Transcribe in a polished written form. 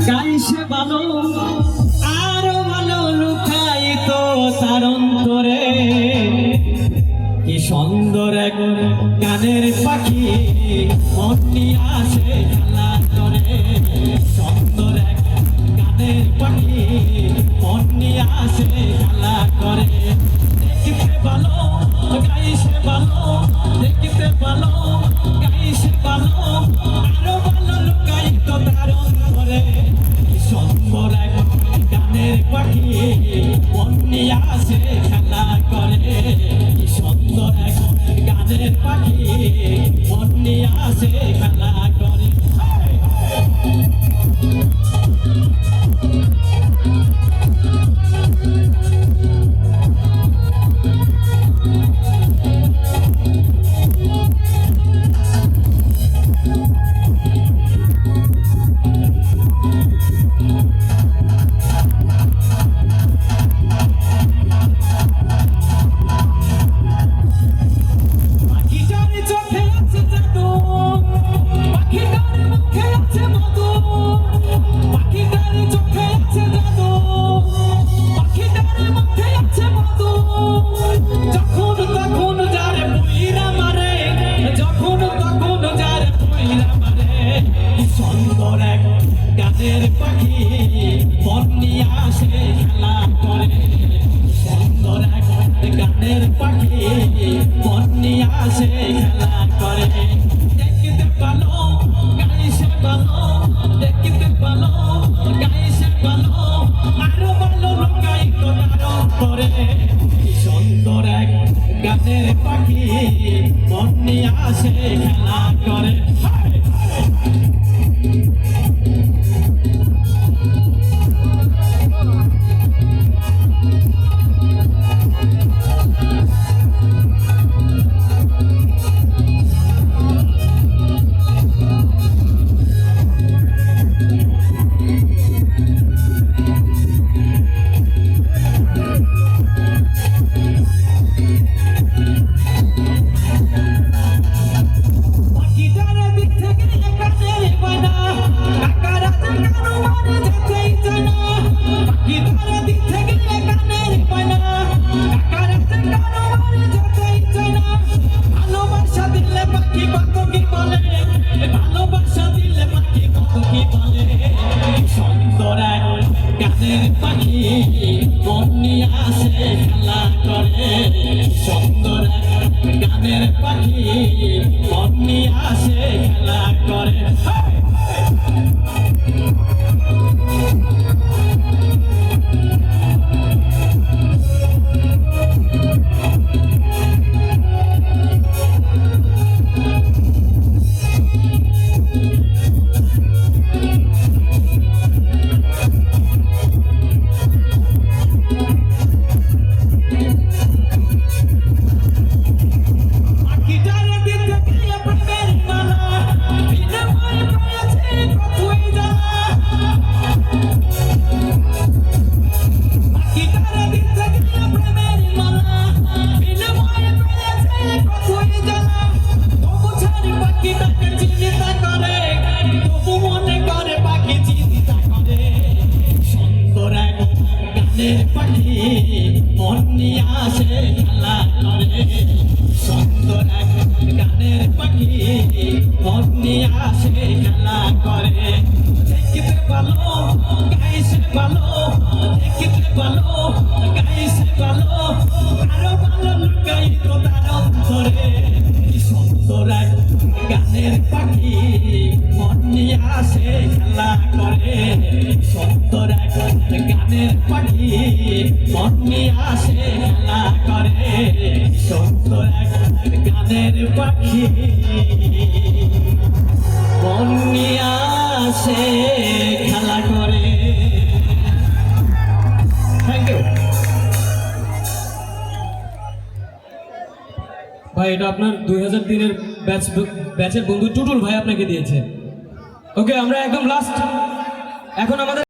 গাইছে ভালো আরো ভালো লুকায়িত তার অন্তরে। কি সুন্দর এক গানের পাখি মন নিয়ে আসে খেলা করে। সুন্দর এক গানের পাখি মন নিয়ে আসে খেলা করে। দেখতে ভালো গাইছে ভালো, দেখতে ভালো গাইছে ভালো আরো ভালো লুকায়িত তার অন্তরে। সুন্দর এক গানের পাখি মন নিয়ে আসে খেলা করে। সুন্দর এক গানের পাখি মন নিয়ে আসে খেলা করে। সুন্দর এক গানের পাখি মন নিয়ে আসে খেলা করে। সুন্দর এক গানের পাখি মন নিয়ে আসে খেলা করে। দেখতে ভালো গাইছে ভালো, দেখতে ভালো গাইছে ভালো আরো ভালো লুকায়িত তার অন্তরে। সুন্দর এক গানের পাখি মন নিয়ে আসে খেলা করে। সুন্দর এক গানের পাখি মন নিয়ে আসে খেলা করে। সুন্দর এক গানের পাখি মন নিয়ে আসে খেলা করে। পাখি মন নিয়ে আসে খেলা করে। সুন্দর এক গানের পাখি মন নিয়ে আসে খেলা করে। দেখতে ভালো গাইছে ভালো, দেখতে ভালো গাইছে ভালো আরো ভালো লুকায়িত তার অন্তরে। সুন্দর এক গানের পাখি মন নিয়ে আসে খেলা করে। সুন্দর এক গানের পাখি মন নিয়ে আসে খেলা করে। সুন্দর এক গানের পাখি মন নিয়ে আসে খেলা করে। থ্যাংক ইউ ভাই। এটা আপনার 2003-এর ব্যাচের বন্ধু টুটুল ভাই আপনাকে দিয়েছে। ওকে, আমরা একদম লাস্ট এখন আমাদের